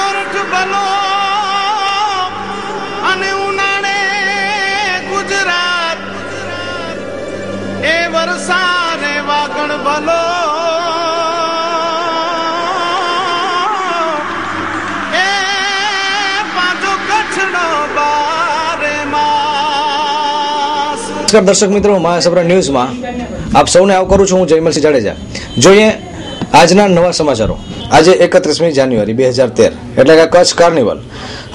સોરઠ ભલો અને ઉનાળે ગુજરાત એ વરસાદે વાગણ ભલો એ પાછો કચ્છનો બારે માસ। નમસ્કાર દર્શક મિત્રો, મહાસભા ન્યૂઝમાં આપ સૌને આવકારું છું। હું જયમલસિંહ જાડેજા। જોઈએ આજના નવા સમાચારો। આજે 31મી જાન્યુઆરી 2013 એટલે કે કચ્છ કાર્નિવલ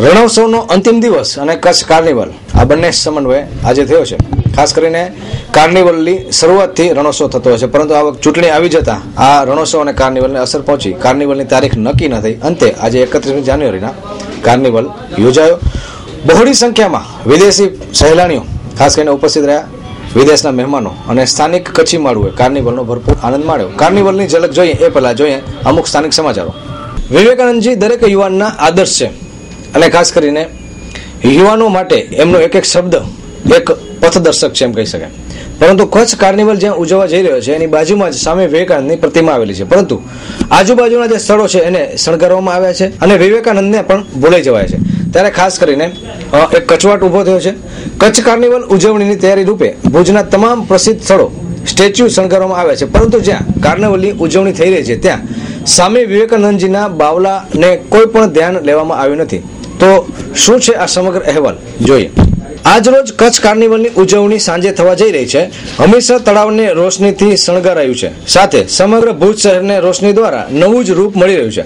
રણોત્સવનો અંતિમ દિવસ અને કચ્છ કાર્નિવલ આ બંને સમન્વય આજે થયો છે। ખાસ કરીને કાર્નિવલની શરૂઆતથી રણોત્સવ થતો હોય છે, પરંતુ આ વખતે ચૂંટણી આવી જતા આ રણોત્સવ અને કાર્નિવલને અસર પહોંચી કાર્નિવલની તારીખ નક્કી ન થઈ। અંતે આજે 31મી જાન્યુઆરીના કાર્નિવલ યોજાયો। બહોળી સંખ્યામાં વિદેશી સહેલાણીઓ ખાસ કરીને ઉપસ્થિત રહ્યા। વિદેશના મહેમાનો અને સ્થાનિક કચ્છી માળુએ કાર્નિવલનો ભરપૂર આનંદ માણ્યો। કાર્નિવલની ઝલક જોઈએ એ પહેલા જોઈએ અમુક સ્થાનિક સમાચારો। વિવેકાનંદજી દરેક યુવાનના આદર્શ છે અને ખાસ કરીને યુવાનો માટે એમનો એક એક શબ્દ એક પથદર્શક છે એમ કહી શકાય। પરંતુ કચ્છ કાર્નિવલ જ્યાં ઉજવવા જઈ રહ્યો છે એની બાજુમાં જ સામે વિવેકાનંદની પ્રતિમા આવેલી છે, પરંતુ આજુબાજુના જે સ્થળો છે એને શણગારવામાં આવ્યા છે અને વિવેકાનંદને પણ ભૂલાઈ જવાય છે। ત્યારે ખાસ કરીને એક કચવાટ ઉભો થયો છે। કચ્છ કાર્નિવલ ઉજવણીની તૈયારી રૂપે ભુજના તમામ પ્રસિદ્ધ સ્થળો સ્ટેચ્યુ શણગારવામાં આવ્યા છે, પરંતુ જ્યાં કાર્નિવલની ઉજવણી થઈ રહી છે ત્યાં સામે વિવેકાનંદજીના બાવલાને કોઈ પણ ધ્યાન લેવામાં આવ્યું નથી। તો શું છે આ સમગ્ર અહેવાલ જોઈએ। આજ રોજ કચ્છ કાર્નિવલની ઉજવણી સાંજે થવા જઈ રહી છે। હમીરસર તળાવને રોશનીથી શણગારાયું છે, સાથે સમગ્ર ભુજ શહેરને રોશની દ્વારા નવું જ રૂપ મળી રહ્યું છે।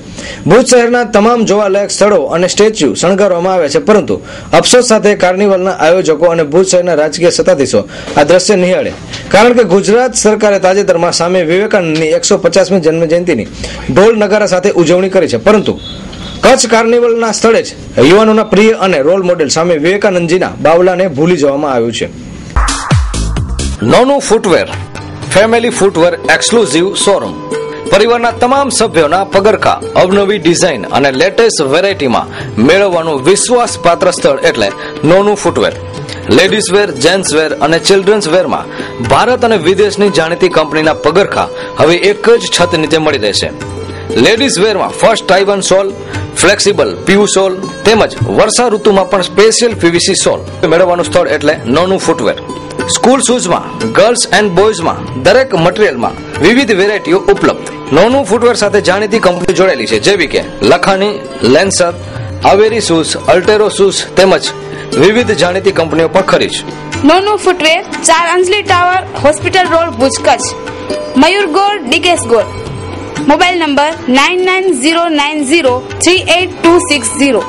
ભુજ શહેરના તમામ જોવાલાયક સ્થળો અને સ્ટેચ્યુ શણગારવામાં આવ્યા છે, પરંતુ અફસોસ સાથે કાર્નિવલના આયોજકો અને ભુજ શહેરના રાજકીય સત્તાધીશો આ દ્રશ્ય નિહાળે, કારણ કે ગુજરાત સરકારે તાજેતરમાં સામે વિવેકાનંદની 150મી જન્મજયંતિની ઢોલ નગારા સાથે ઉજવણી કરી છે, પરંતુ કચ્છ કાર્નિવલના સ્થળે જ યુવાનોના પ્રિય અને રોલ મોડેલ સામે વિવેકાનંદજીના બાવલાને ભૂલી જવામાં આવ્યું છે। Nonu footwear family footwear exclusive showroom પરિવારના તમામ સભ્યોના પગરખા અવનવી ડિઝાઇન અને લેટેસ્ટ વેરાયટીમાં મેળવવાનું વિશ્વાસપાત્ર સ્થળ એટલે Nonu footwear. Ladies wear, gents wear અને ચિલ્ડ્રન્સ વેરમાં ભારત અને વિદેશની જાણીતી કંપનીના પગરખા હવે એક જ છત નીચે મળી રહેશે। લેડીઝ વેરમાં ફર્સ્ટ ટાઇવન સોલ, ફ્લેક્સિબલ પીયુ સોલ તેમજ વર્ષા ઋતુમાં પણ સ્પેશિયલ પીવીસી સોલ મેળવવાનું સ્થળ એટલે Nonu footwear. School શૂઝમાં, girls and બોયઝમાં દરેક મટીરીયલમાં વિવિધ વેરાયટીઓ ઉપલબ્ધ। નોનું ફૂટવેર સાથે જાણીતી કંપની જોડેલી છે, જેવી કે લખાણી, લેન્સર, અવેરી શૂઝ, અલ્ટેરો શૂઝ તેમજ વિવિધ જાણીતી કંપનીઓ પણ ખરી છે। Nonu footwear 4 Anjali tower, hospital road, Bhuj, Kutch. Mayur ગોળ, ડીકેશ ગોળ। Mobile number 9909038260।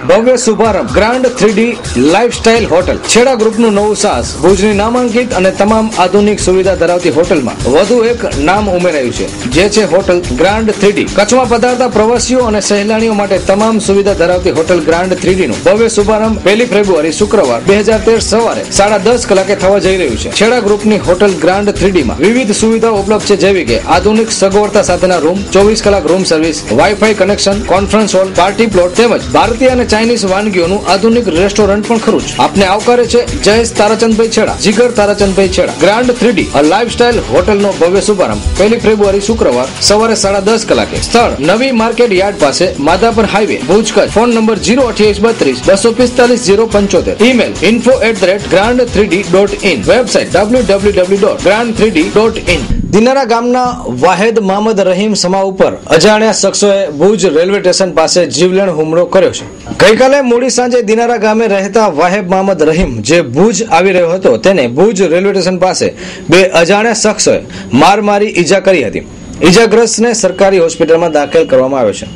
ભવ્ય શુભારંભ ગ્રાન્ડ 3D લાઇફસ્ટાઇલ હોટલ છેડા ગ્રુપનું નવું સાહસ। ભુજની નામાંકિત અને તમામ આધુનિક સુવિધા ધરાવતી હોટલમાં વધુ એક નામ ઉમેરાયું છે, જે છે હોટલ ગ્રાન્ડ 3D। કચ્છમાં પધારતા પ્રવાસીઓ અને સહેલાણીઓ માટે તમામ સુવિધા ધરાવતી હોટલ ગ્રાન્ડ 3D નું ભવ્ય શુભારંભ 1 ફેબ્રુઆરી શુક્રવાર 2013 સવારે 10:30 કલાકે થવા જઈ રહ્યું છે। છેડા ગ્રુપની હોટલ ગ્રાન્ડ 3D માં વિવિધ સુવિધાઓ ઉપલબ્ધ છે, જેવી કે આધુનિક સગવડતા સાથેના રૂમ, 24 કલાક room service, wifi connection, conference hall, party plot તેમજ ભારતીય અને ચાઇનીઝ વાનગીઓનું આધુનિક રેસ્ટોરન્ટ પણ ખરું છે। આપને આવકારે છે જયેશ તારાચંદભાઈ છેડા, જીગર તારાચંદભાઈ છેડા। ગ્રાન્ડ 3D લાઇફસ્ટાઇલ હોટલનો ભવ્ય શુભારંભ 1 ફેબ્રુઆરી શુક્રવાર સવારે 10:30 કલાકે। સ્થળ નવી માર્કેટ યાર્ડ પાસે, Madhapar highway, Bhuj, Kutch. Phone number 02832 245 075। Email info@grand3d.in। Website www.grand3d.in। દિનારા ગામના વાહેદ મહમદ રહીમ સમા ઉપર અજાણ્યા શખ્સોએ ભુજ રેલવે સ્ટેશન પાસે જીવલેણ હુમલો કર્યો છે। ગઈકાલે મોડી સાંજે દિનારા ગામે રહેતા વાહેબ મહમદ રહીમ, જે ભુજ આવી રહ્યો હતો, તેને ભુજ રેલવે સ્ટેશન પાસે 2 અજાણ્યા શખ્સોએ માર મારી ઈજા કરી હતી। ઈજાગ્રસ્તને સરકારી હોસ્પિટલમાં દાખલ કરવામાં આવ્યો છે।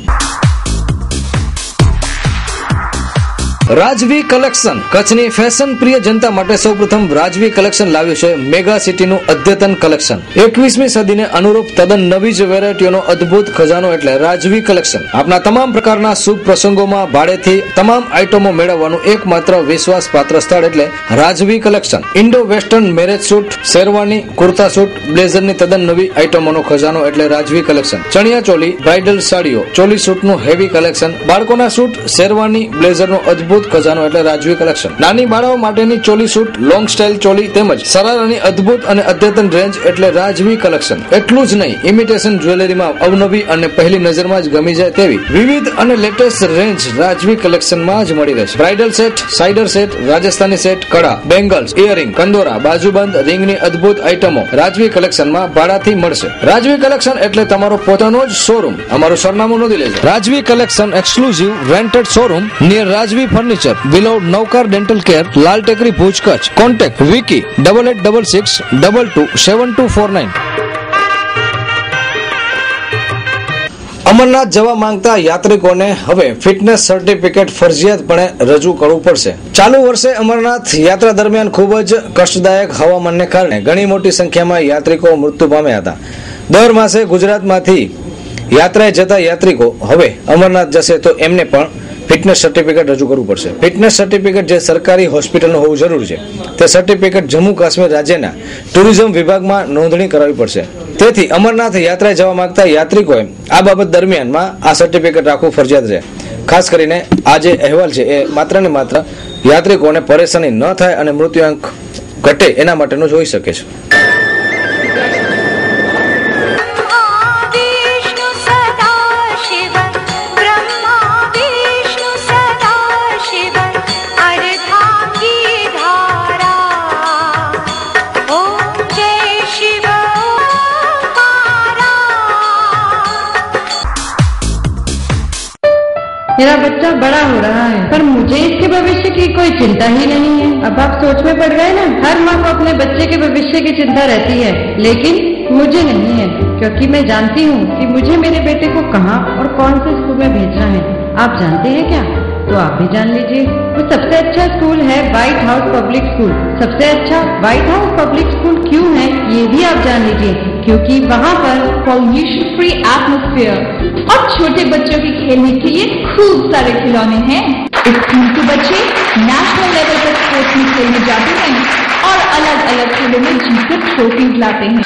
રાજવી કલેક્શન કચ્છની ફેશન પ્રિય જનતા માટે સૌપ્રથમ રાજવી કલેક્શન લાવ્યું છે મેગા સિટીનું અદ્યતન કલેક્શન। 21મી સદીને અનુરૂપ તદ્દન નવી જ વેરાયટીઓનો અદ્ભુત ખજાનો એટલે રાજવી કલેક્શન। આપના તમામ પ્રકારના શુભ પ્રસંગોમાં ભાડેથી તમામ આઇટમો મેળવવાનું એકમાત્ર વિશ્વાસપાત્ર સ્થળ એટલે Rajvi collection. Indo western marriage suit, sherwani, kurta suit, બ્લેઝરની તદ્દન નવી આઇટમોનો ખજાનો એટલે રાજવી કલેક્શન। ચણિયા ચોલી, બ્રાઇડલ સાડીઓ, ચોલી સૂટનું હેવી કલેક્શન, બાળકોના સૂટ, શેરવાની, બ્લેઝરનો અદ્ભુત અદ્ભુત ખજાનો એટલે રાજવી કલેક્શન. નાની બાળાઓ માટેની choli suit, long style choli તેમજ સરારાની અદ્ભુત અને અદ્યતન રેન્જ એટલે રાજવી કલેક્શન. એટલું જ નહીં, ઇમિટેશન જ્વેલરીમાં અવનવી અને પહેલી નજરમાં જ ગમી જાય તેવી વિવિધ અને લેટેસ્ટ રેન્જ રાજવી કલેક્શનમાં જ મળી રહેશે. બ્રાઇડલ સેટ, સાઇડર set, Rajasthani set, kada, bangles, earring, કંદોરા, બાજુબંધ, રિંગની અદ્ભુત આઇટમો રાજવી કલેક્શનમાં ભાડાથી મળશે. રાજવી કલેક્શન એટલે તમારો પોતાનો જ શોરૂમ. અમારું સરનામું નોંધી લેજો. રાજવી collection exclusive rented showroom near રાજવી ફર્નિચર, બિલો નવકાર ડેન્ટલ કેર, લાલ ટેકરી, ભુજ, કચ્છ. કોન્ટેક્ટ વિકી 8866227249. અમરનાથ જવા માંગતા યાત્રિકોને હવે ફિટનેસ સર્ટિફિકેટ ફરજિયાતપણે રજૂ કરવું પડશે. ચાલુ વર્ષે અમરનાથ યાત્રા દરમિયાન ખૂબ જ કષ્ટદાયક હવામાનને કારણે ઘણી મોટી સંખ્યામાં યાત્રિકો મૃત્યુ પામ્યા હતા. દર માસે ગુજરાતમાંથી યાત્રાએ જતા યાત્રિકો હવે અમરનાથ જશે તો એમને પણ ફિટનેસ સર્ટિફિકેટ રજૂ કરવું પડશે. ફિટનેસ સર્ટિફિકેટ જે સરકારી હોસ્પિટલનું હોવું જરૂરી છે તે સર્ટિફિકેટ જમ્મુ કાશ્મીર રાજ્યના ટુરિઝમ વિભાગમાં નોંધણી કરાવવી પડશે. તેથી અમરનાથ યાત્રાએ જવા માંગતા યાત્રિકોએ આ બાબત દરમિયાનમાં આ સર્ટિફિકેટ રાખવું ફરજિયાત છે. ખાસ કરીને આ જે અહેવાલ છે એ માત્ર ને માત્ર યાત્રિકોને પરેશાની ન થાય અને મૃત્યુઆંક ઘટે એના માટેનું જ હોઈ શકે છે. मेरा बच्चा बड़ा हो रहा है पर मुझे इसके भविष्य की कोई चिंता ही नहीं है. अब आप सोच में पड़ गए ना. हर माँ को अपने बच्चे के भविष्य की चिंता रहती है, लेकिन मुझे नहीं है, क्योंकि मैं जानती हूँ कि मुझे मेरे बेटे को कहाँ और कौन से स्कूल में भेजना है. आप जानते हैं क्या? तो आप भी जान लीजिए. वो सबसे अच्छा स्कूल है व्हाइट हाउस पब्लिक स्कूल. सबसे अच्छा व्हाइट हाउस पब्लिक स्कूल क्यों है ये भी आप जान लीजिए, क्योंकि वहाँ पर पॉल्यूशन फ्री एटमॉस्फेयर और छोटे बच्चों के खेलने के लिए खूब सारे खिलौने हैं. इस स्कूल के बच्चे नेशनल लेवल पर स्पोर्ट्स में खेलने जाते हैं और अलग अलग खेलों में जीतकर ट्रॉफीज लाते हैं.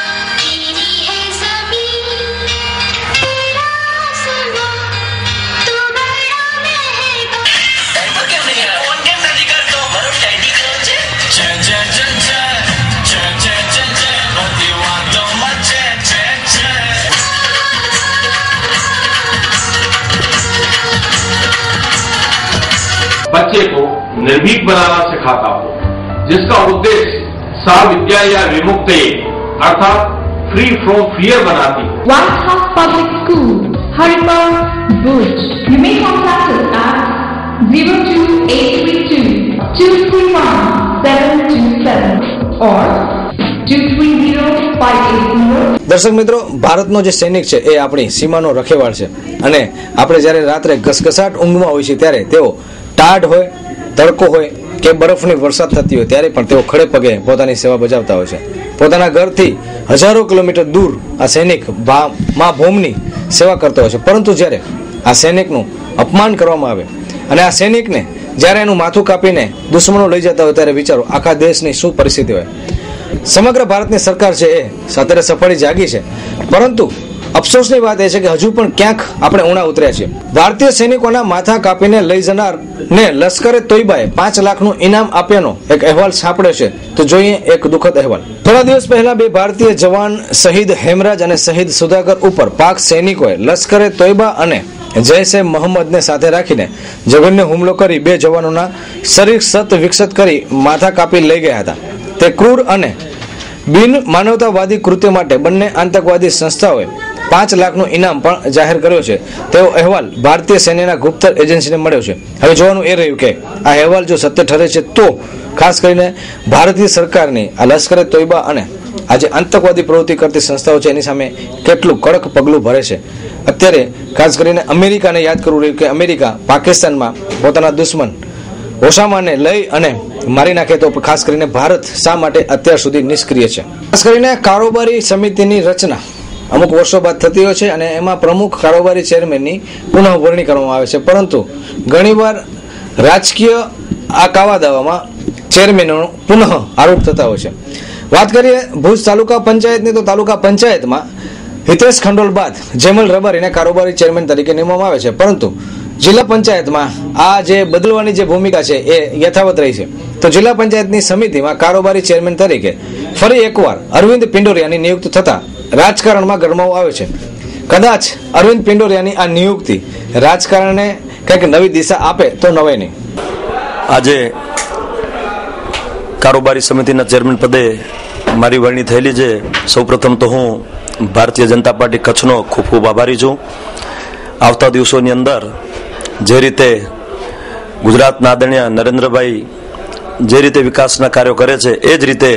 बच्चे को निर्भीक बनाना सिखाता हो, जिसका उद्देश्य सा विद्या या विमुक्त अर्थात फ्री फ्रॉम फियर बनाती है. White House Public School, Haripur, Bhuj. You may contact us at 02832-231-727 or 230-580. દર્શક મિત્રો, ભારતનો જે સૈનિક છે એ આપણી સીમાનો રખેવાળ છે અને આપણે જ્યારે રાત્રે ઘસઘસાટ ઊંઘમાં હોય છે ત્યારે તેઓ ટાઢ હોય, તડકો હોય કે બરફની વરસાદ થતી હોય ત્યારે પણ તેઓ ખડે પગે પોતાની સેવા બજાવતા હોય છે. પોતાના ઘરથી હજારો કિલોમીટર દૂર આ સૈનિક મા ભૂમિની સેવા કરતો હોય છે. પરંતુ જ્યારે આ સૈનિકનું અપમાન કરવામાં આવે અને આ સૈનિકને જ્યારે એનું માથું કાપીને દુશ્મનો લઈ જતા હોય ત્યારે વિચારો આખા દેશની શું પરિસ્થિતિ હોય. સમગ્ર ભારતની સરકાર છે એ અત્યારે સફળી જાગી છે, પરંતુ અફસોસની વાત એ છે કે હજુ પણ ક્યાંક આપણે ઉણા ઉતર્યા છીએ. ભારતીય સૈનિકોના માથા કાપીને લઈ જનાર ને લશ્કરે તોયબાએ 5 લાખનું ઇનામ આપ્યાનો એક અહેવાલ સાંપડ્યો છે. તો જોઈએ એક દુઃખદ અહેવાલ. થોડા દિવસ પહેલા 2 ભારતીય જવાન શહીદ હેમરાજ અને શહીદ સુધાકર ઉપર પાક સૈનિકોએ લશ્કરે તોયબા અને જૈશ એ મોહમ્મદને સાથે રાખીને જઘન્ય હુમલો કરી 2 જવાનોના શરીર સત વિકસિત કરી માથા કાપી લઈ ગયા હતા. તે ક્રૂર અને બિન માનવતાવાદી કૃત્ય માટે બંને આતંકવાદી સંસ્થાઓએ 5 લાખનું ઇનામ પણ જાહેર કર્યો છે તેવો અહેવાલ ભારતીય સૈન્યના ગુપ્તર એજન્સીને મળ્યો છે. હવે જોવાનું એ રહ્યું કે આ અહેવાલ જો સત્ય ઠરે છે તો ખાસ કરીને ભારતીય સરકારની આ લશ્કરે તોયબા અને આ જે આતંકવાદી પ્રવૃત્તિ કરતી સંસ્થાઓ છે એની સામે કેટલું કડક પગલું ભરે છે. અત્યારે ખાસ કરીને અમેરિકાને યાદ કરવું રહ્યું કે અમેરિકા પાકિસ્તાનમાં પોતાના દુશ્મન ઓસામાને લઈ અને મારી નાખે તો ખાસ કરીને ભારત શા માટે અત્યાર સુધી નિષ્ક્રિય છે. ખાસ કરીને કારોબારી સમિતિની રચના અમુક વર્ષો બાદ થતી હોય છે અને એમાં પ્રમુખ કારોબારી ચેરમેનની પુનઃ વરણી કરવામાં આવે છે, પરંતુ ઘણીવાર રાજકીય આ કાવા દાવામાં ચેરમેનો પુનઃ આરોપ થતા હોય છે. વાત કરીએ ભુજ તાલુકા પંચાયતની તો તાલુકા પંચાયતમાં હિતેશ ખંડોલ બાદ જેમલ રબારીને કારોબારી ચેરમેન તરીકે નિમવામાં આવે છે, પરંતુ જિલ્લા પંચાયતમાં આ જે બદલવાની જે ભૂમિકા છે એ યથાવત રહી છે. તો જિલ્લા પંચાયતની સમિતિમાં કારોબારી ચેરમેન તરીકે ફરી એકવાર અરવિંદ પિંડોરિયાની નિયુક્તિ થતા રાજકારણમાં ગરમાવો આવે છે. કદાચ અરવિંદ પિંડોરિયાની આ નિયુક્તિ રાજકારણને કંઈક નવી દિશા આપે તો નવાય નહીં. આજે કારોબારી સમિતિના ચેરમેન પદે મારી વરણી થયેલી છે. સૌપ્રથમ તો હું ભારતીય જનતા પાર્ટી કચ્છનો ખૂબ ખૂબ આભારી છું. આવતા દિવસોની અંદર જે રીતે ગુજરાતના આદરણીય નરેન્દ્રભાઈ જે રીતે વિકાસના કાર્યો કરે છે એ જ રીતે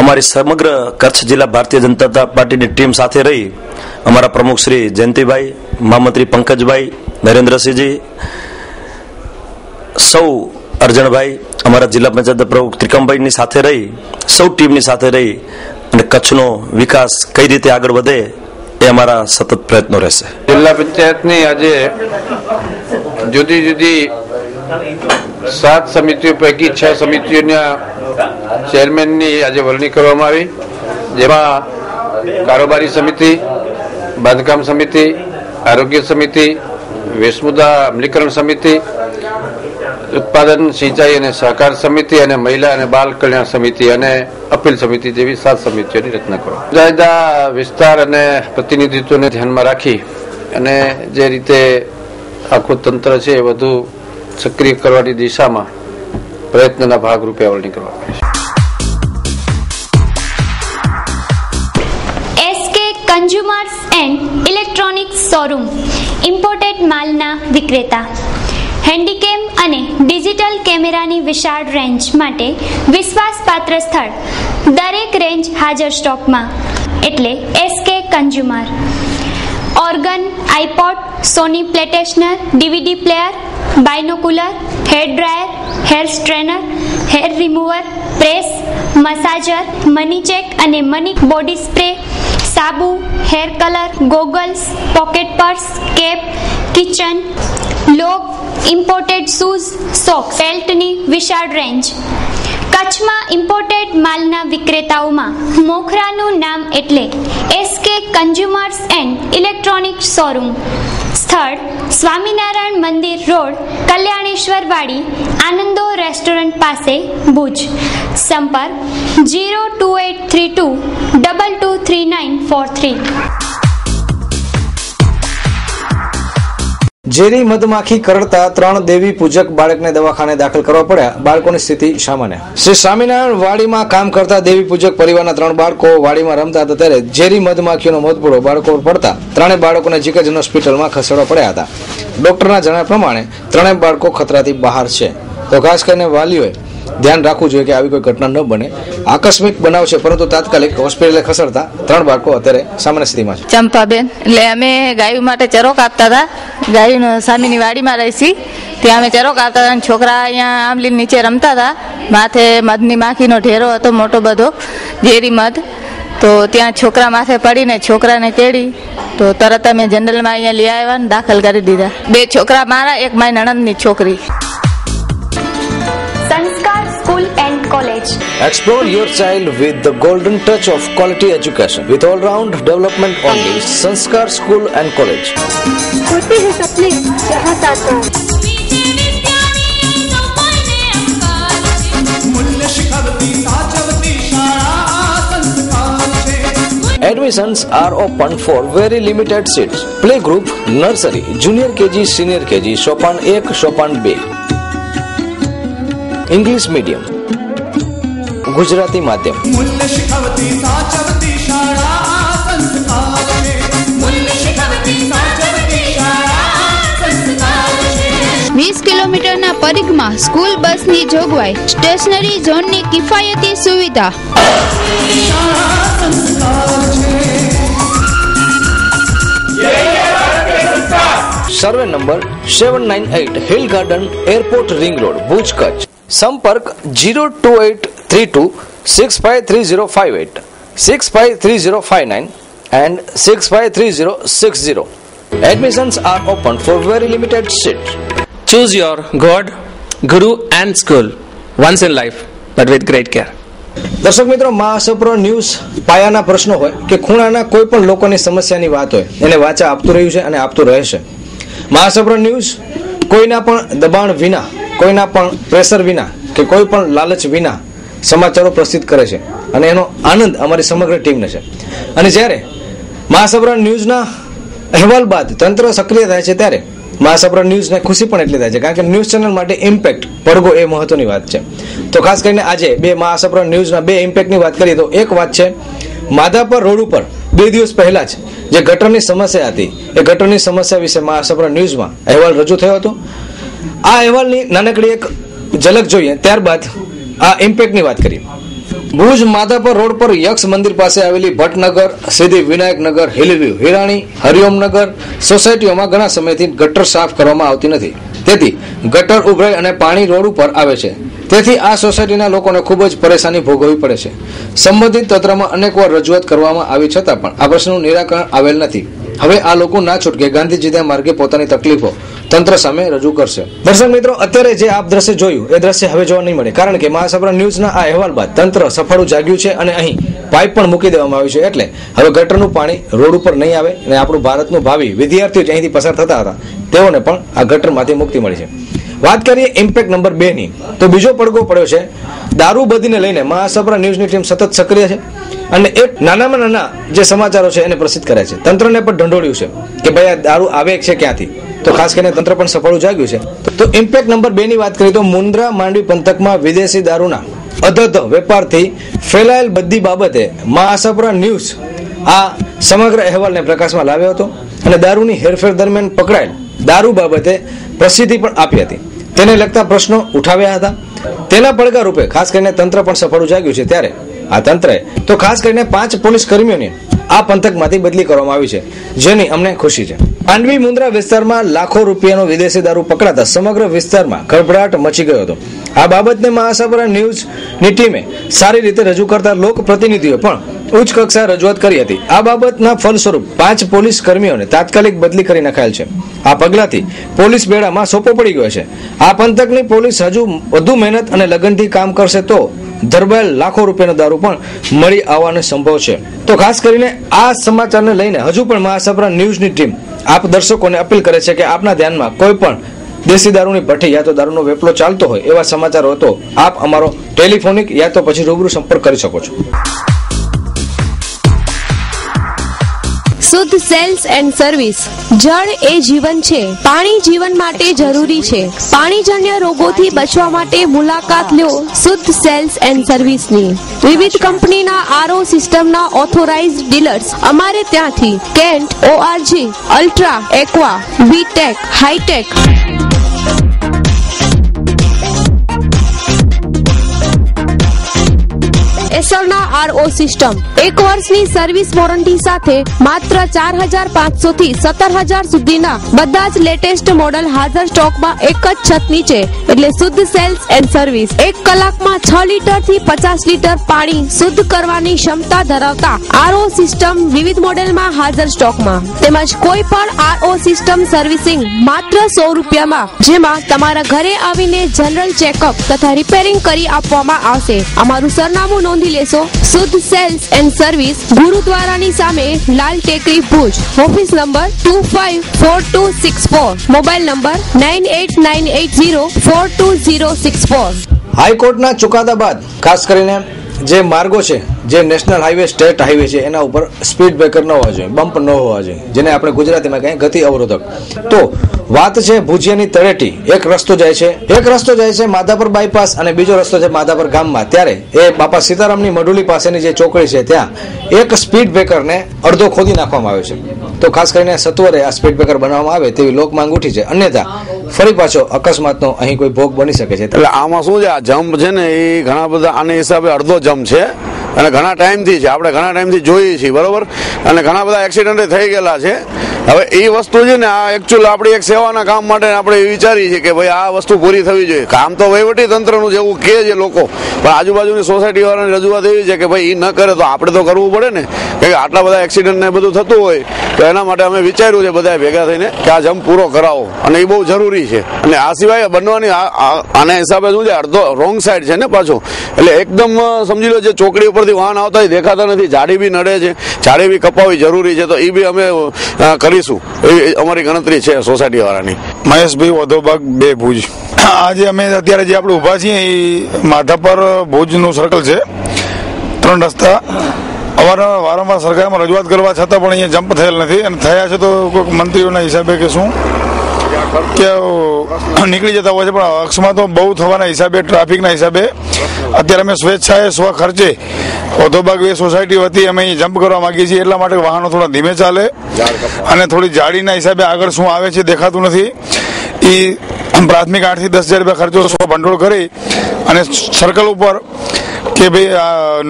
અમારી સમગ્ર કચ્છ જિલ્લા ભારતીય જનતા પાર્ટીની ટીમ સાથે રહી અમારા પ્રમુખ શ્રી જયંતિભાઈ, મહામંત્રી પંકજભાઈ, નરેન્દ્રસિંહજી, સૌ અર્જણભાઈ, અમારા જિલ્લા પંચાયત પ્રમુખ ત્રિકમભાઈની સાથે રહી સૌ ટીમની સાથે રહી અને કચ્છનો વિકાસ કઈ રીતે આગળ વધે એ અમારા સતત પ્રયત્નો રહેશે. જિલ્લા પંચાયતની આજે જુદી જુદી 7 સમિતિઓ પૈકી 6 સમિતિઓના ચેરમેનની આજે વરણી કરવામાં આવી, જેમાં કારોબારી સમિતિ, બાંધકામ સમિતિ, આરોગ્ય સમિતિ, વેશમુદ્રા અમલીકરણ સમિતિ, ઉત્પાદન સિંચાઈ અને સહકાર સમિતિ અને મહિલા અને બાલ કલ્યાણ સમિતિ અને અપીલ સમિતિ જેવી 7 સમિતિઓની રચના કરો. જુદા જુદા વિસ્તાર અને પ્રતિનિધિત્વને ધ્યાનમાં રાખી અને જે રીતે આખું તંત્ર છે એ વધુ સક્રિય કરવાની દિશામાં પ્રયત્નના ભાગરૂપે વરણી કરવામાં આવી છે. SK consumers and electronics showroom imported માલના વિક્રેતા. હેન્ડીકેમ અને ડિજિટલ કેમેરાની વિશાળ રેન્જ માટે વિશ્વાસપાત્ર સ્થળ. દરેક રેન્જ હાજર સ્ટોકમાં એટલે SK consumer. Organ, iPod, Sony PlayStation, DVD player, binocular, hair dryer, hair straightener, hair remover, press, massager, money check અને મની બોડી સ્પ્રે, સાબુ, hair colour, goggles, pocket purse, cap, kitchen, લોગ, ઇમ્પોર્ટેડ શૂઝ, સોક્સ, બેલ્ટની વિશાળ range. કચ્છમાં imported માલના વિક્રેતાઓમાં મોખરાનું નામ એટલે SK consumers and electronics showroom. સ્થળ સ્વામિનારાયણ મંદિર રોડ, કલ્યાણેશ્વર વાડી, આનંદો રેસ્ટોરન્ટ પાસે, ભુજ. સંપર્ક 02832 223943. ઝેરી મધમાખી કરડતા 3 દેવી પૂજક બાળકને દવાખાને દાખલ કરવા પડ્યા. બાળકોની સ્થિતિ સામાન્ય. શ્રી સ્વામિનારાયણ વાડીમાં કામ કરતા દેવી પૂજક પરિવારના 3 બાળકો વાડીમાં રમતા હતા ત્યારે ઝેરી મધમાખીનો મોતપૂરો બાળકો પર પડતા 3 બાળકોને જીકેજન હોસ્પિટલમાં ખસેડવા પડ્યા હતા. ડોક્ટરના જણાવ્યા પ્રમાણે 3 બાળકો ખતરાથી બહાર છે. તો ખાસ કરીને વાલીઓએ ધ્યાન રાખવું જોઈએ કે આવી કોઈ ઘટના ન બને. આકસ્મિક બનાવ છે, પરંતુ તાત્કાલિક હોસ્પિટલે ખસેડતા 3 બાળકો અત્યારે સામાન્ય સ્થિતિમાં છે. ચંપાબેન, એટલે અમે ગાયું માટે ચરો કાપતા હતા. ગાયું સામેની વાડીમાં રહીશી, ત્યાં અમે ચરો કાપતા હતા. છોકરા અહીંયા આંબલી નીચે રમતા હતા. માથે મધની માખીનો ઢેરો હતો મોટો બધો, ઝેરી મધ. તો ત્યાં છોકરા માથે પડીને છોકરાને કેળી, તો તરત અમે જનરલમાં અહીંયા લઈ આવ્યા ને દાખલ કરી દીધા. 2 છોકરા મારા, એક મારી નણંદની છોકરી. સંસ્કાર school and college. Explore your child with the golden touch of quality education with all-round development only. Sanskar School and College. होते हैं सपने जहाँ साकार. Admissions are open for very limited seats. Playgroup, nursery, junior KG, senior KG, Sopan 1, Sopan 2. English medium, Gujarati માધ્યમ. 20 કિલોમીટરના પરિઘમાં school બસની જોગવાઈ. Stationary ઝોનની કિફાયતી સુવિધા. Survey number 798 hill garden, airport ring road, Bhuj, Kutch. સંપર્ક 02832 653058, 653059 and 653060. Admissions are open for very limited seats. Choose your God, Guru and school once in life, but with great care. દર્શક મિત્રો, મહાસપ્રો news પાયાના પ્રશ્નો હોય કે ખૂણાના કોઈ પણ લોકોની સમસ્યાની વાત હોય એને વાચા આપતું રહ્યું છે અને આપતું રહેશે. મહાસભા ન્યૂઝ કોઈના પણ દબાણ વિના, કોઈના પણ પ્રેશર વિના કે કોઈ પણ લાલચ વિના સમાચારો પ્રસિદ્ધ કરે છે અને એનો આનંદ અમારી સમગ્ર ટીમને છે. અને જ્યારે મહાસભા ન્યૂઝના અહેવાલ બાદ તંત્ર સક્રિય થાય છે ત્યારે મહાસભા ન્યૂઝને ખુશી પણ એટલી થાય છે, કારણ કે ન્યૂઝ ચેનલ માટે ઇમ્પેક્ટ પડઘો એ મહત્વની વાત છે. તો ખાસ કરીને આજે બે મહાસભા ન્યૂઝના બે ઇમ્પેક્ટની વાત કરીએ તો એક વાત છે માધાપર રોડ ઉપર 2 દિવસ પહેલા જ જે ગટરની સમસ્યા હતી એ ગટરની સમસ્યા વિશે મહાસભા ન્યૂઝમાં અહેવાલ રજૂ થયો હતો. આ અહેવાલની નાનકડી એક ઝલક જોઈએ, ત્યારબાદ આ ઇમ્પેક્ટની વાત કરીએ. ભુજ માધાપર રોડ પર યક્ષ મંદિર પાસે આવેલી ભટ્ટનગર, સિદ્ધિ વિનાયકનગર, હિલવ્યુ, હિરાણી, હરિઓમનગર સોસાયટીઓમાં ઘણા સમયથી ગટર સાફ કરવામાં આવતી નથી. તેથી ગટર ઉભરાઈ અને પાણી રોડ ઉપર આવે છે. તેથી આ સોસાયટીના લોકોને ખૂબ જ પરેશાની ભોગવવી પડે છે. સંબંધિત તંત્રમાં અનેકવાર રજૂઆત કરવામાં આવી છતાં પણ આ પ્રશ્નનું નિરાકરણ આવેલ નથી. હવે આ લોકો ના છૂટકે ગાંધીજીના માર્ગે પોતાની તકલીફો તંત્ર સામે રજૂ કરશે. દર્શક મિત્રો, અત્યારે જે આપ દ્રશ્ય જોયું એ દ્રશ્ય હવે જોવા નહીં મળે, કારણ કે મહાસભા ન્યૂઝના આ અહેવાલ બાદ તંત્ર સફાળું જાગ્યું છે અને અહીં પાઇપ પણ મૂકી દેવામાં આવ્યું છે. એટલે હવે ગટરનું પાણી રોડ ઉપર નહીં આવે અને આપણું ભારતનું ભાવિ વિદ્યાર્થીઓ અહીંથી પસાર થતા હતા તેઓને પણ આ ગટરમાંથી મુક્તિ મળી છે. વાત કરીએ ઇમ્પેક્ટ નંબર 2 ની, તો બીજો પડઘો પડ્યો છે દારૂબંધીને લઈને. મહાસભા ન્યૂઝની ટીમ સતત સક્રિય છે અને એક નાનામાં નાના જે સમાચારો છે એને પ્રસિદ્ધ કરે છે. તંત્રને પણ ઢંઢોળ્યું છે કે ભાઈ આ દારૂ આવે છે ક્યાંથી, તો ખાસ કરીને તંત્ર પણ સફળ જાગ્યું છે. તો ઇમ્પેક્ટ નંબર 2 ની વાત કરીએ તો મુન્દ્રા માંડવી પંથકમાં વિદેશી દારૂના અધધ વેપારથી ફેલાયેલ બધી બાબતે મહાસભા ન્યૂઝ આ સમગ્ર અહેવાલને પ્રકાશમાં લાવ્યો હતો અને દારૂની હેરફેર દરમિયાન પકડાયેલ દારૂ બાબતે પ્રસિદ્ધિ પણ આપી હતી. તેને લગતા પ્રશ્નો ઉઠાવ્યા હતા. તેના પડઘા રૂપે ખાસ કરીને તંત્ર પણ સફળ જાગ્યું છે. ત્યારે આ તંત્રએ તો ખાસ કરીને 5 પોલીસ કર્મીઓને આ પંથકમાંથી બદલી કરવામાં આવી છે, જેની અમને ખુશી છે. માંડવી મુન્દ્રા વિસ્તારમાં લાખો રૂપિયાનો વિદેશી દારૂ પકડાતા સમગ્ર વિસ્તારમાં ખળભળાટ મચી ગયો હતો. આ બાબતને મહાસભા ન્યૂઝની ટીમે સારી રીતે રજૂ કરતા લોક પ્રતિનિધિઓ પણ ઉચ્ચ કક્ષાએ રજૂઆત કરી હતી. આ બાબતના ફલસ્વરૂપ 5 પોલીસ કર્મીઓને તાત્કાલિક બદલી કરી નખાયેલ છે. આ પગલાથી પોલીસ બેડામાં સોપો પડી ગયો છે. આ પંથકની પોલીસ હજુ વધુ મહેનત અને લગનથી કામ કરશે તો ધરબાયેલ લાખો રૂપિયાનો દારૂ પણ મળી આવવાનો સંભવ છે. તો ખાસ કરીને આ સમાચારને લઈને હજુ પણ મહાસભા ન્યૂઝની ટીમ આપ દર્શકોને અપીલ કરે છે કે આપના ધ્યાનમાં કોઈ પણ દેશી દારૂની ભઠ્ઠી યા તો દારૂનો વેપલો ચાલતો હોય એવા સમાચારો તો આપ અમારો ટેલિફોનિક યા તો પછી રૂબરૂ સંપર્ક કરી શકો છો. શુદ્ધ સેલ્સ એન્ડ સર્વિસ. જળ એ જીવન છે. પાણી જીવન માટે જરૂરી છે. પાણીજન્ય રોગોથી બચવા માટે મુલાકાત લો શુદ્ધ સેલ્સ એન્ડ સર્વિસની. વિવિધ કંપનીના આરઓ સિસ્ટમના ઓથોરાઇઝ્ડ ડીલર્સ અમારે ત્યાંથી Kent, ORG, ultra, aqua, VTech, hitech. એસરના આરઓ સિસ્ટમ 1 વર્ષની સર્વિસ વોરંટી સાથે માત્ર 4,500 થી 17,000 સુધીના બધા જ લેટેસ્ટ મોડલ હાજર સ્ટોકમાં એક જ છત નીચે. એટલે શુદ્ધ સેલ્સ એન્ડ સર્વિસ. 1 કલાકમાં 6 લીટર થી 50 લીટર પાણી શુદ્ધ કરવાની ક્ષમતા ધરાવતા આરઓ સિસ્ટમ વિવિધ મોડેલમાં હાજર સ્ટોકમાં. તેમજ કોઈ પણ આરઓ સિસ્ટમ સર્વિસિંગ માત્ર 100 રૂપિયામાં, જેમાં તમારા ઘરે આવીને જનરલ ચેકઅપ તથા રિપેરિંગ કરી આપવામાં આવશે. અમારું સરનામું નોંધી લેશો. શુદ્ધ સેલ્સ એન્ડ સર્વિસ, ગુરુદ્વારાની સામે, લાલ ટેકરી, Bhuj. Office number 254264. Mobile number 9898042064. હાઈકોર્ટના ચુકાદા બાદ ખાસ કરીને જે માર્ગો છે, જે નેશનલ હાઈવે, સ્ટેટ હાઈવે છે, એના ઉપર સ્પીડ બ્રેકર ન હોવા જોઈએ, બમ્પ ન હોવા જોઈએ, જેને આપણે ગુજરાતીમાં કહીએ ગતિ અવરોધક. તો વાત છે ભુજિયાની તળેટી. એક રસ્તો જાય છે માધાપર બાયપાસ અને બીજો રસ્તો છે માધાપર ગામમાં. ત્યારે એ બાપા સીતારામની મઢુલી પાસેની જે ચોકડી છે ત્યાં એક સ્પીડ બ્રેકરને અડધો ખોદી નાખવામાં આવ્યો છે. તો ખાસ કરીને સત્વરે આ સ્પીડ બ્રેકર બનાવવામાં આવે તેવી લોક માંગ ઉઠી છે, અન્યથા ફરી પાછો અકસ્માતનો અહીં કોઈ ભોગ બની શકે છે. એટલે આમાં શું છે, આ જમ્પ છે ને એ ઘણા બધા આને હિસાબે અડધો જમ્પ છે અને ઘણા ટાઈમથી છે, આપણે ઘણા ટાઈમથી જોઈએ છીએ, બરોબર, અને ઘણા બધા એક્સિડન્ટ થઈ ગયેલા છે. હવે એ વસ્તુ છે ને, આ એકચ્યુઅલ આપણી એક સેવાના કામ માટે આપણે વિચારીએ છીએ કે ભાઈ આ વસ્તુ પૂરી થવી જોઈએ. કામ તો વહીવટી તંત્રનું જેવું કહે છે લોકો, પણ આજુબાજુની સોસાયટી વાળાની રજૂઆત એવી છે કે ભાઈ એ ન કરે તો આપણે તો કરવું પડે ને, કે આટલા બધા એક્સિડન્ટ ને બધું થતું હોય. તો એના માટે અમે વિચાર્યું છે બધા ભેગા થઈને કે આ જમ્પ પૂરો કરાવો, અને એ બહુ જરૂરી છે. અને આ સિવાય બનવાની આના હિસાબે શું છે, અડધો રોંગ સાઈડ છે ને પાછું, એટલે એકદમ સમજી લો જે ચોકડી ઉપરથી વાહન આવતા દેખાતા નથી, જાડી બી નડે છે, જાડી બી કપાવવી જરૂરી છે. તો એ બી અમે કરી કરીશું એવી અમારી ગણતરી છે સોસાયટી વાળાની. મહેશભાઈ વધોબાગ 2 ભુજ. આજે અમે અત્યારે જે આપણે ઊભા છીએ એ માધાપર ભુજનું સર્કલ છે. 3 રસ્તા વારંવાર સરકારમાં રજૂઆત કરવા છતાં પણ અહીંયા જમ્પ થયેલ નથી અને થયા છે તો કોઈક મંત્રીઓના હિસાબે કે શું કે નીકળી જતા હોય છે, પણ અકસ્માતો બહુ થવાના હિસાબે ટ્રાફિકના હિસાબે અત્યારે અમે સ્વેચ્છાએ સ્વ ખર્ચે વધોબાગ 2 સોસાયટી વતી અમે અહીં જમ્પ કરવા માંગીએ છીએ. એટલા માટે વાહનો થોડા ધીમે ચાલે અને થોડી જાડીના હિસાબે આગળ શું આવે છે દેખાતું નથી. એ પ્રાથમિક 8 થી 10 હજાર રૂપિયા ખર્ચો ભંડોળ કરી અને સર્કલ ઉપર કે ભાઈ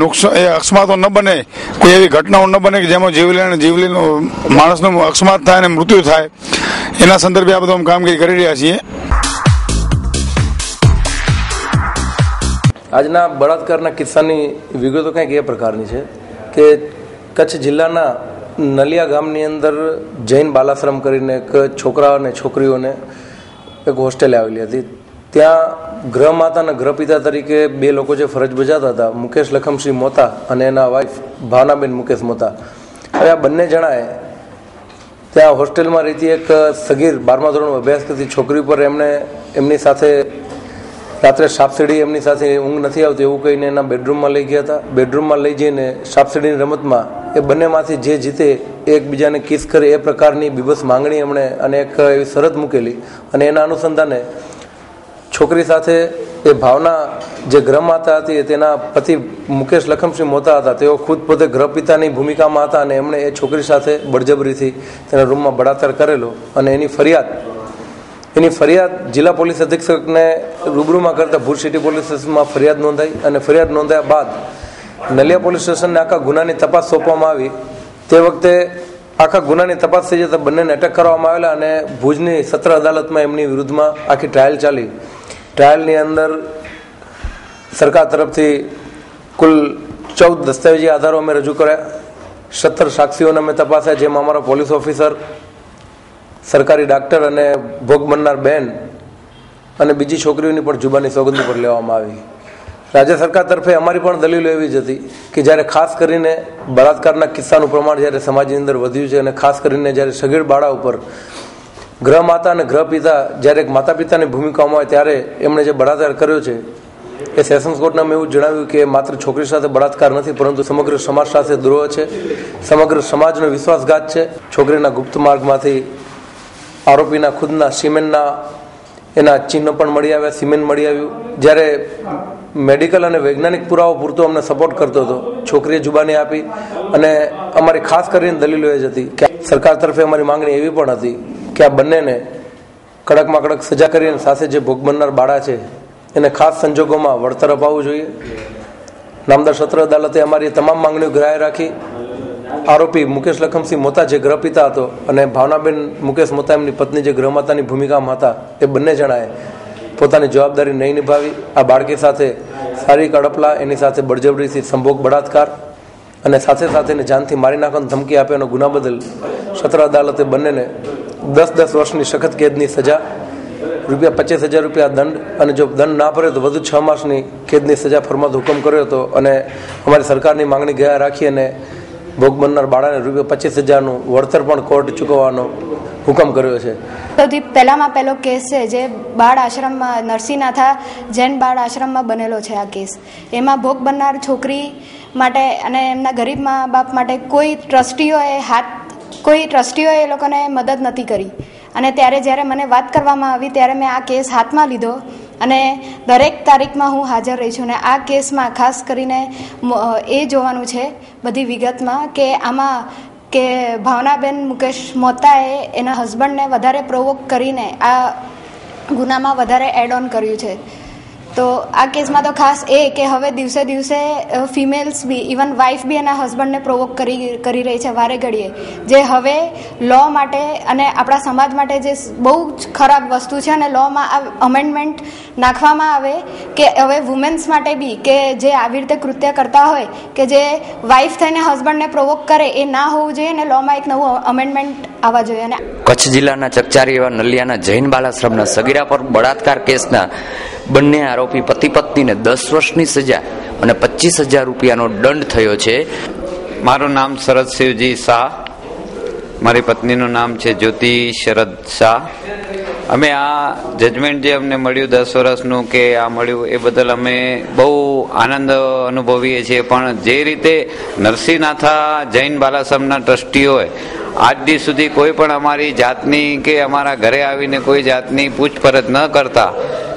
નુકસાન અકસ્માતો ન બને, કોઈ એવી ઘટનાઓ ન બને કે જેમાં જીવલેણ માણસનું અકસ્માત થાય અને મૃત્યુ થાય, એના સંદર્ભે આ બધું કામગીરી કરી રહ્યા છીએ. આજના બળાત્કારના કિસ્સાની વિગતો કંઈક એ પ્રકારની છે કે કચ્છ જિલ્લાના નલિયા ગામની અંદર જૈન બાલાશ્રમ કરીને એક છોકરા અને છોકરીઓને એક હોસ્ટેલ આવેલી હતી. ત્યાં ગૃહમાતા અને ગૃહપિતા તરીકે 2 લોકો જે ફરજ બજાવતા હતા, મુકેશ લખમસિંહ મોતા અને એના વાઇફ ભાવનાબેન મુકેશ મોતા. હવે આ બંને જણાએ ત્યાં હોસ્ટેલમાં રહેતી એક સગીર 12મા ધોરણમાં અભ્યાસ કરતી છોકરી પર એમની સાથે રાત્રે સાપસીડી એમની સાથે ઊંઘ નથી આવતી એવું કહીને એના બેડરૂમમાં લઈ ગયા હતા. બેડરૂમમાં લઈ જઈને સાપસીડીની રમતમાં એ બંનેમાંથી જે જીતે એકબીજાને કિસ કરે એ પ્રકારની બીભત્સ માંગણી એમણે અને એક એવી શરત મૂકેલી અને એના અનુસંધાને છોકરી સાથે એ ભાવના જે ગૃહમાતા હતી તેના પતિ મુકેશ લખમસિંહ મોતા હતા, તેઓ ખુદ પોતે ગૃહપિતાની ભૂમિકામાં હતા અને એમણે એ છોકરી સાથે બળજબરીથી તેના રૂમમાં બળાત્કાર કરેલો અને એની ફરિયાદ જિલ્લા પોલીસ અધિક્ષકને રૂબરૂમાં કરતા ભુજ સિટી પોલીસ સ્ટેશનમાં ફરિયાદ નોંધાઈ અને ફરિયાદ નોંધાયા બાદ નલિયા પોલીસ સ્ટેશનને આખા ગુનાની તપાસ સોંપવામાં આવી. તે વખતે આખા ગુનાની તપાસ થઈ જતા બંનેને અટક કરવામાં આવેલા અને ભુજની સત્ર અદાલતમાં એમની વિરુદ્ધમાં આખી ટ્રાયલ ચાલી. ટ્રાયલની અંદર સરકાર તરફથી કુલ 14 દસ્તાવેજી આધારો અમે રજૂ કર્યા. 17 સાક્ષીઓને અમે તપાસ્યા, જેમાં અમારા પોલીસ ઓફિસર, સરકારી ડાક્ટર અને ભોગ બનનાર બેન અને બીજી છોકરીઓની પણ જુબાની સોગંદ ઉપર લેવામાં આવી. રાજ્ય સરકાર તરફે અમારી પણ દલીલો એવી જ હતી કે જ્યારે ખાસ કરીને બળાત્કારના કિસ્સાનું પ્રમાણ જ્યારે સમાજની અંદર વધ્યું છે અને ખાસ કરીને જ્યારે સગીર બાળા ઉપર ગૃહમાતા અને ગૃહપિતા જ્યારે એક માતા પિતાની ભૂમિકામાં હોય ત્યારે એમણે જે બળાત્કાર કર્યો છે એ સેશન્સ કોર્ટને મેં એવું જણાવ્યું કે માત્ર છોકરી સાથે બળાત્કાર નથી, પરંતુ સમગ્ર સમાજ સાથે દ્રોહ છે, સમગ્ર સમાજનો વિશ્વાસઘાત છે. છોકરીના ગુપ્ત માર્ગમાંથી આરોપીના ખુદના સિમેન્ટના એના ચિહ્ન પણ મળી આવ્યા, સિમેન્ટ મળી આવ્યું. જ્યારે મેડિકલ અને વૈજ્ઞાનિક પુરાવો પૂરતો અમને સપોર્ટ કરતો હતો, છોકરીએ જુબાની આપી અને અમારી ખાસ કરીને દલીલો એ જ હતી કે સરકાર તરફે અમારી માંગણી એવી પણ હતી કે આ બંનેને કડકમાં કડક સજા કરી અને સાથે જે ભોગ બનનાર બાળા છે એને ખાસ સંજોગોમાં વળતર અપાવવું જોઈએ. નામદાર સત્ર અદાલતે અમારી તમામ માંગણીઓ ગ્રાહ્ય રાખી. આરોપી મુકેશ લખમસિંહ મોતા જે ગૃહપિતા હતો અને ભાવનાબેન મુકેશ મોતા એમની પત્ની જે ગૃહમાતાની ભૂમિકામાં હતા, એ બંને જણાએ પોતાની જવાબદારી નહીં નિભાવી. આ બાળકી સાથે શારીરિક અડપલા, એની સાથે બળજબરીથી સંભોગ બળાત્કાર અને સાથે એને જાનથી મારી નાખવાની ધમકી આપ્યાનો ગુના બદલ સત્ર અદાલતે બંનેને 10 વર્ષની સખત કેદની સજા, ₹25,000 દંડ અને જો દંડ ના ભરે તો વધુ 6 માસની કેદની સજા ફરમાતો હુકમ કર્યો હતો. અને અમારી સરકારની માંગણી ગયા રાખી અને ભોગ બનનાર બાળાને ₹25,000નું વળતર પણ કોર્ટ ચૂકવવાનો હુકમ કર્યો છે. સૌથી પહેલામાં પહેલો કેસ છે જે બાળ આશ્રમમાં નરસિંહનાથા જૈન બાળ આશ્રમમાં બનેલો છે. આ કેસ એમાં ભોગ બનનાર છોકરી માટે અને એમના ગરીબ મા બાપ માટે કોઈ ટ્રસ્ટીઓએ એ લોકોને મદદ નથી કરી. અને ત્યારે જ્યારે મને વાત કરવામાં આવી ત્યારે મેં આ કેસ હાથમાં લીધો અને દરેક તારીખમાં હું હાજર રહી છું. અને આ કેસમાં ખાસ કરીને એ જોવાનું છે બધી વિગતમાં કે આમાં કે ભાવનાબેન મુકેશ મોતાએ એના હસબન્ડને વધારે પ્રોવોક કરીને આ ગુનામાં વધારે એડ ઓન કર્યું છે. તો આ કેસમાં તો ખાસ એ કે હવે દિવસે ફિમેલ્સ બી, ઇવન વાઇફ બી એના હસબન્ડને પ્રોવોક કરી રહી છે વારે ઘડીએ, જે હવે લો માટે અને આપણા સમાજ માટે જે બહુ જ ખરાબ વસ્તુ છે. અને લોમાં આ અમેન્ડમેન્ટ નાખવામાં આવે કે હવે વુમેન્સ માટે બી કે જે આવી રીતે કૃત્ય કરતા હોય કે જે વાઇફ થઈને હસબન્ડને પ્રોવોક કરે એ ના હોવું જોઈએ અને લોમાં એક નવું અમેન્ડમેન્ટ આવવા જોઈએ. અને કચ્છ જિલ્લાના ચકચારી એવા નલિયાના જૈન બાલાશ્રમના સગીરા પર બળાત્કાર કેસના બંને આરોપી પતિ પત્નીને 10 વર્ષની સજા અને ₹25,000નો દંડ થયો છે. મારું નામ શરદ શિવજી શાહ, મારી પત્નીનું નામ છે જ્યોતિ શરદ શાહ. અમે આ જજમેન્ટ જે અમને મળ્યું 10 વર્ષનું કે આ મળ્યું એ બદલ અમે બહુ આનંદ અનુભવીએ છીએ. પણ જે રીતે નરસિંહનાથા જૈન બાલાશ્રમના ટ્રસ્ટીઓએ આજ દી સુધી કોઈ પણ અમારી જાતની કે અમારા ઘરે આવીને કોઈ જાતની પૂછપરછ ન કરતા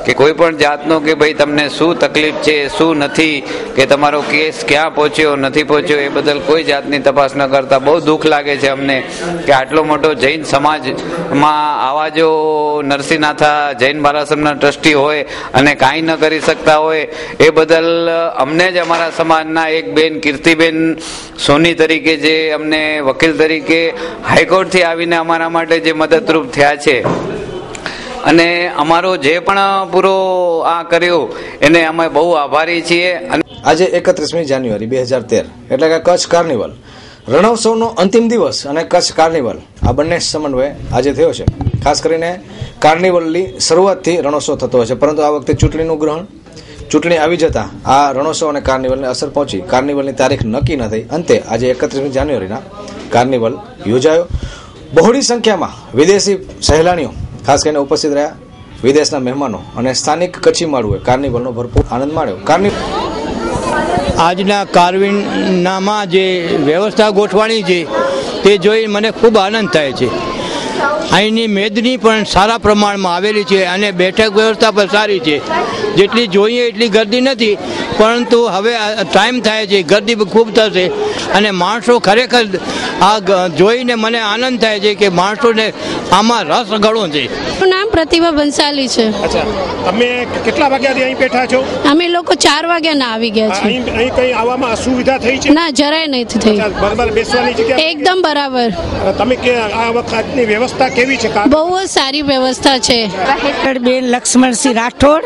કે કોઈ પણ જાતનો કે ભાઈ તમને શું તકલીફ છે, શું નથી, કે તમારો કેસ ક્યાં પહોંચ્યો નથી પહોંચ્યો, એ બદલ કોઈ જાતની તપાસ ન કરતા બહુ દુઃખ લાગે છે અમને કે આટલો મોટો જૈન સમાજમાં આવા જો નરસિંહનાથા જૈન બાલાશ્રમના ટ્રસ્ટી હોય અને કાંઈ ન કરી શકતા હોય એ બદલ અમને જ અમારા સમાજના એક બેન કીર્તિબેન સોની તરીકે જે અમને વકીલ તરીકે હાઈકોર્ટથી આવીને અમારા માટે જે મદદરૂપ થયા છે અને અમારો જે પણ પૂરો આ કર્યો એને અમે બહુ આભારી છીએ. આજે 31મી જાન્યુઆરી 2013 એટલે કે કચ્છ કાર્નિવલ રણોત્સવનો અંતિમ દિવસ અને કચ્છ કાર્નિવલ આ બંને સમન્વય આજે થયો છે. ખાસ કરીને કાર્નિવલની શરૂઆતથી રણોત્સવ થતો હોય છે, પરંતુ આ વખતે ચૂંટણીનું ગ્રહણ, ચૂંટણી આવી જતા આ રણોત્સવ અને કાર્નિવલને અસર પહોંચી કાર્નિવલની તારીખ નક્કી ન થઈ. અંતે આજે 31મી જાન્યુઆરીના કાર્નિવલ યોજાયો. બહોળી સંખ્યામાં વિદેશી સહેલાણીઓ ખાસ કરીને ઉપસ્થિત રહ્યા. વિદેશના મહેમાનો અને સ્થાનિક કચ્છી માળુએ કાર્નિવલનો ભરપૂર આનંદ માણ્યો. આજના કાર્નિવલમાં જે વ્યવસ્થા ગોઠવાણી છે તે જોઈ મને ખૂબ આનંદ થાય છે. અહીંની મેદની પણ સારા પ્રમાણમાં આવેલી છે અને બેઠક વ્યવસ્થા પણ સારી છે. જેટલી જોઈએ એટલી ગર્દી નથી, પરંતુ હવે ટાઈમ થાય છે, ગર્દી ખૂબ થશે અને માણસો ખરેખર આ જોઈને મને આનંદ થાય છે કે માણસોને આમાં રસ ઘણો છે. નામ પ્રતિભા બંસાલી છે. તમે કેટલા વાગ્યાથી અહીં બેઠા છો? અમે લોકો 4 વાગ્યાના આવી ગયા છે. અહીં કઈ આવવામાં અસુવિધા થઈ છે? ના, જરાય નથી થઈ. બરાબર બેસવાની જગ્યા એકદમ બરાબર. તમે કે આ વખતની વ્યવસ્થા કેવી છે? બહુ જ સારી વ્યવસ્થા છે. બેન લક્ષ્મણસિંહ રાઠોડ.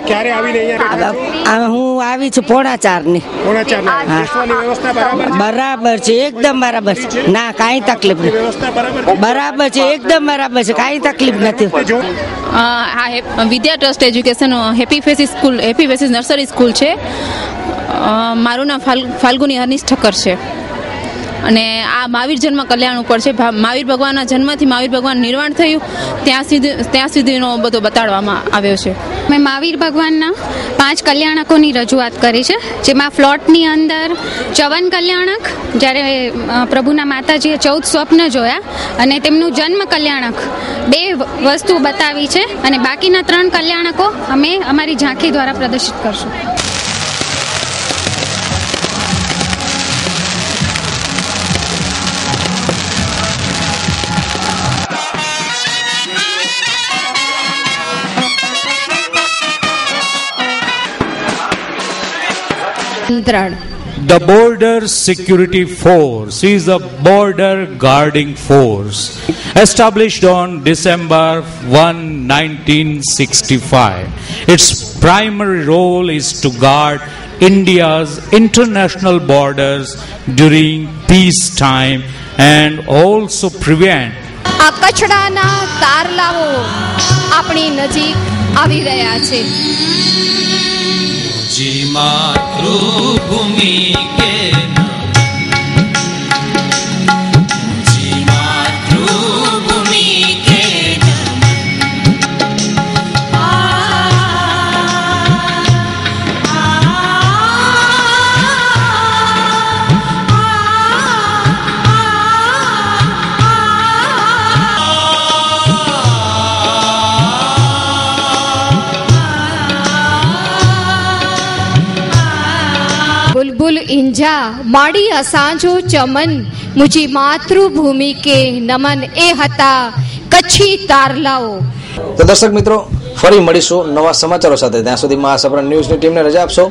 ક્યારે આવીને અહીંયા? હું આવી છું 3:45 ની. 3:45 બેસવાની વ્યવસ્થા બરાબર છે, એકદમ બરાબર છે. ના, કાંઈ તકલીફ નથી. બરાબર છે, એકદમ બરાબર છે, કાંઈ તકલીફ નથી. Vidya trust education happy faces nursery school છે. મારું નામ ફાલ્ગુની હરીશ ઠક્કર છે અને આ મહાવીર જન્મ કલ્યાણ ઉપર છે. મહાવીર ભગવાનના જન્મથી મહાવીર ભગવાન નિર્વાણ થયું ત્યાં સુધીનો બધો બતાડવામાં આવ્યો છે. મેં મહાવીર ભગવાનના 5 કલ્યાણકોની રજૂઆત કરી છે, જેમાં ફ્લોટની અંદર 54 કલ્યાણક, જ્યારે પ્રભુના માતાજીએ 14 સ્વપ્ન જોયા અને તેમનું જન્મ કલ્યાણક 2 વસ્તુ બતાવી છે અને બાકીના 3 કલ્યાણકો અમે અમારી ઝાંખી દ્વારા પ્રદર્શિત કરશું. The Border Security Force is a border guarding force established on December 1, 1965. Its primary role is to guard India's international borders during peacetime and also prevent આ કચડાના તારલાઓ આપણી નજીક આવી રહ્યા છે. मातृभूमि के मातृभूमि के बुलबुल इंजा माड़ी असांजो चमन मुझी मातृभूमि के नमन ए हता कच्छी तारलाओ. તો દર્શક મિત્રો, ફરી મળીશું નવા સમાચારો સાથે. ત્યાં સુધીમાં આ સપના ન્યૂઝની ટીમને રજા આપશો.